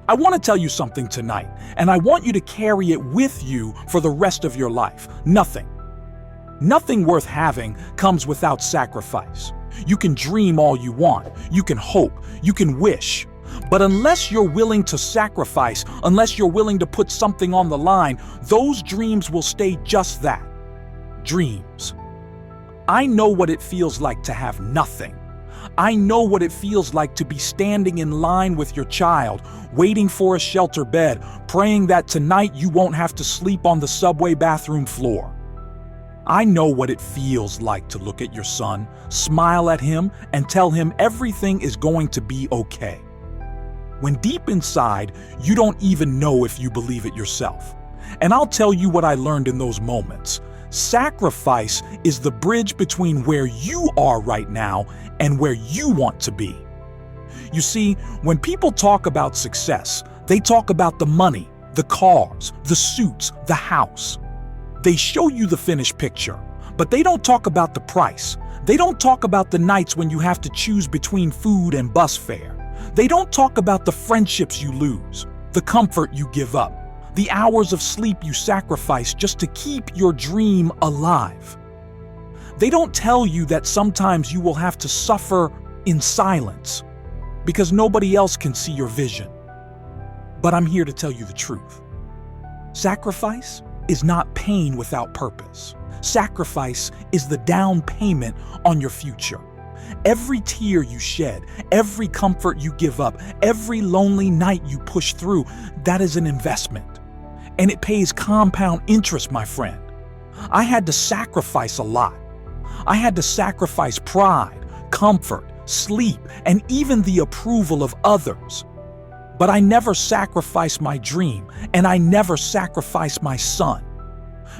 I want to tell you something tonight, and I want you to carry it with you for the rest of your life. Nothing worth having comes without sacrifice. You can dream all you want, you can hope, you can wish. But unless you're willing to sacrifice, unless you're willing to put something on the line, those dreams will stay just that, dreams. I know what it feels like to have nothing. I know what it feels like to be standing in line with your child, waiting for a shelter bed, praying that tonight you won't have to sleep on the subway bathroom floor. I know what it feels like to look at your son, smile at him, and tell him everything is going to be okay. When deep inside, you don't even know if you believe it yourself. And I'll tell you what I learned in those moments. Sacrifice is the bridge between where you are right now and where you want to be. You see, when people talk about success, they talk about the money, the cars, the suits, the house. They show you the finished picture, but they don't talk about the price. They don't talk about the nights when you have to choose between food and bus fare. They don't talk about the friendships you lose, the comfort you give up, the hours of sleep you sacrifice just to keep your dream alive. They don't tell you that sometimes you will have to suffer in silence because nobody else can see your vision. But I'm here to tell you the truth. Sacrifice is not pain without purpose. Sacrifice is the down payment on your future. Every tear you shed, every comfort you give up, every lonely night you push through, that is an investment. And it pays compound interest, my friend. I had to sacrifice a lot. I had to sacrifice pride, comfort, sleep, and even the approval of others. But I never sacrificed my dream, and I never sacrificed my son.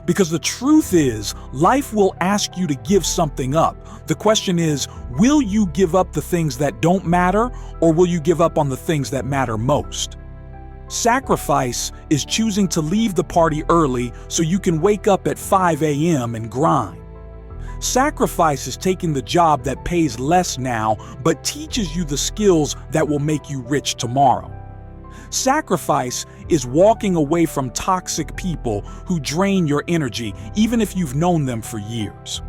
Because the truth is, life will ask you to give something up. The question is, will you give up the things that don't matter, or will you give up on the things that matter most? Sacrifice is choosing to leave the party early so you can wake up at 5 a.m. and grind. Sacrifice is taking the job that pays less now but teaches you the skills that will make you rich tomorrow. Sacrifice is walking away from toxic people who drain your energy even if you've known them for years.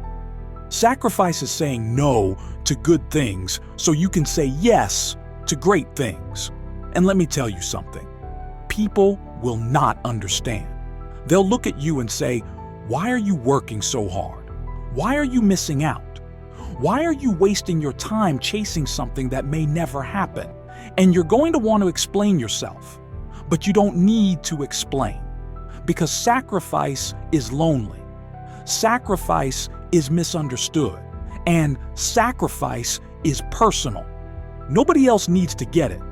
Sacrifice is saying no to good things so you can say yes to great things. And let me tell you something. People will not understand. They'll look at you and say, "Why are you working so hard? Why are you missing out? Why are you wasting your time chasing something that may never happen?" And you're going to want to explain yourself, but you don't need to explain, because sacrifice is lonely. Sacrifice is misunderstood, and sacrifice is personal. Nobody else needs to get it,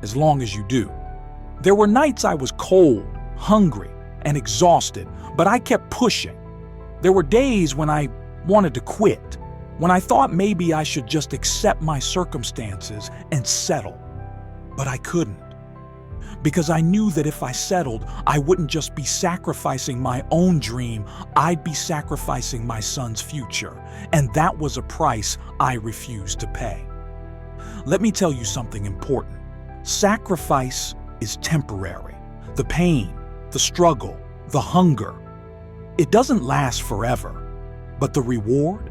as long as you do. There were nights I was cold, hungry, and exhausted, but I kept pushing. There were days when I wanted to quit, when I thought maybe I should just accept my circumstances and settle. But I couldn't, because I knew that if I settled, I wouldn't just be sacrificing my own dream, I'd be sacrificing my son's future, and that was a price I refused to pay. Let me tell you something important. Sacrifice is temporary. The pain, the struggle, the hunger, it doesn't last forever, but the reward,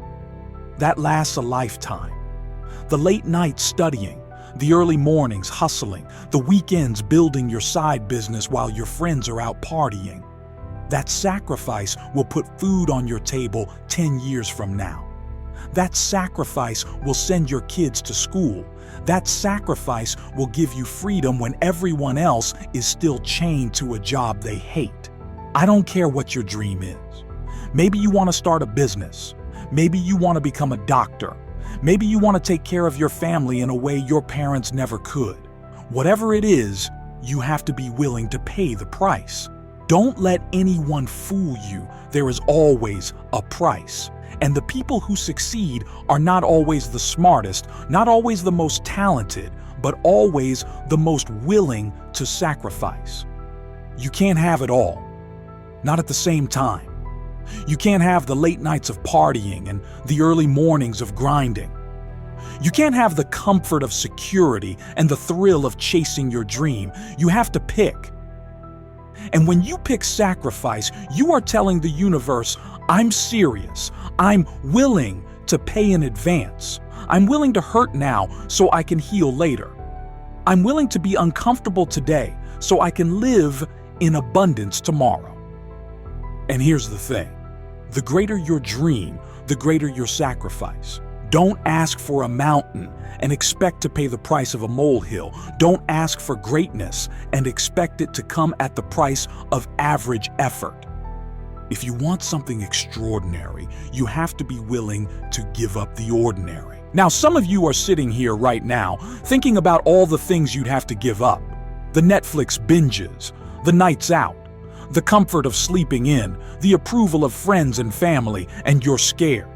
that lasts a lifetime. The late nights studying, the early mornings hustling, the weekends building your side business while your friends are out partying. That sacrifice will put food on your table 10 years from now. That sacrifice will send your kids to school. That sacrifice will give you freedom when everyone else is still chained to a job they hate. I don't care what your dream is. Maybe you want to start a business. Maybe you want to become a doctor. Maybe you want to take care of your family in a way your parents never could. Whatever it is, you have to be willing to pay the price. Don't let anyone fool you. There is always a price. And the people who succeed are not always the smartest, not always the most talented, but always the most willing to sacrifice. You can't have it all. Not at the same time. You can't have the late nights of partying and the early mornings of grinding. You can't have the comfort of security and the thrill of chasing your dream. You have to pick. And when you pick sacrifice, you are telling the universe, I'm serious. I'm willing to pay in advance. I'm willing to hurt now so I can heal later. I'm willing to be uncomfortable today so I can live in abundance tomorrow. And here's the thing. The greater your dream, the greater your sacrifice. Don't ask for a mountain and expect to pay the price of a molehill. Don't ask for greatness and expect it to come at the price of average effort. If you want something extraordinary, you have to be willing to give up the ordinary. Now, some of you are sitting here right now thinking about all the things you'd have to give up. The Netflix binges, the nights out, the comfort of sleeping in, the approval of friends and family, and you're scared.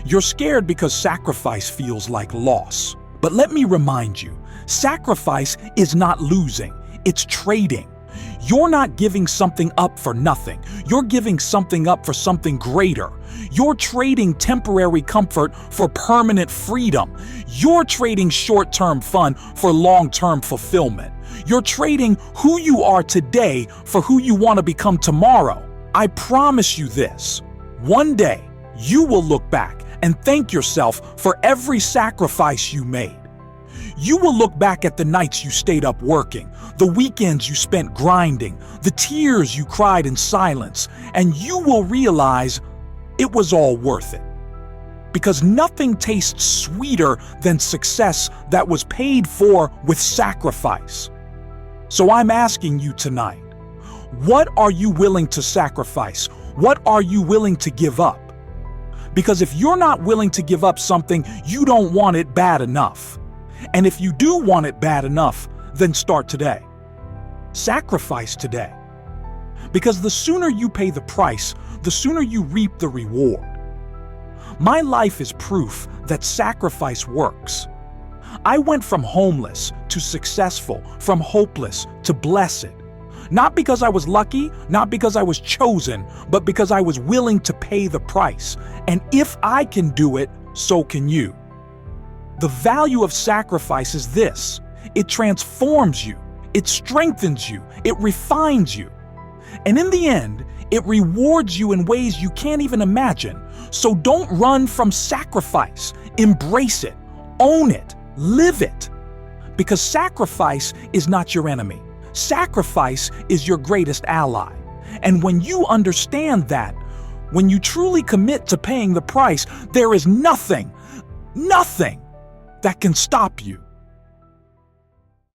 You're scared because sacrifice feels like loss. But let me remind you, sacrifice is not losing, it's trading. You're not giving something up for nothing. You're giving something up for something greater. You're trading temporary comfort for permanent freedom. You're trading short-term fun for long-term fulfillment. You're trading who you are today for who you want to become tomorrow. I promise you this. One day, you will look back and thank yourself for every sacrifice you made. You will look back at the nights you stayed up working, the weekends you spent grinding, the tears you cried in silence, and you will realize it was all worth it. Because nothing tastes sweeter than success that was paid for with sacrifice. So I'm asking you tonight, what are you willing to sacrifice? What are you willing to give up? Because if you're not willing to give up something, you don't want it bad enough. And if you do want it bad enough, then start today. Sacrifice today. Because the sooner you pay the price, the sooner you reap the reward. My life is proof that sacrifice works. I went from homeless to successful, from hopeless to blessed. Not because I was lucky, not because I was chosen, but because I was willing to pay the price. And if I can do it, so can you. The value of sacrifice is this: it transforms you, it strengthens you, it refines you. And in the end, it rewards you in ways you can't even imagine. So don't run from sacrifice. Embrace it, own it, live it. Because sacrifice is not your enemy. Sacrifice is your greatest ally. And when you understand that, when you truly commit to paying the price, there is nothing that can stop you.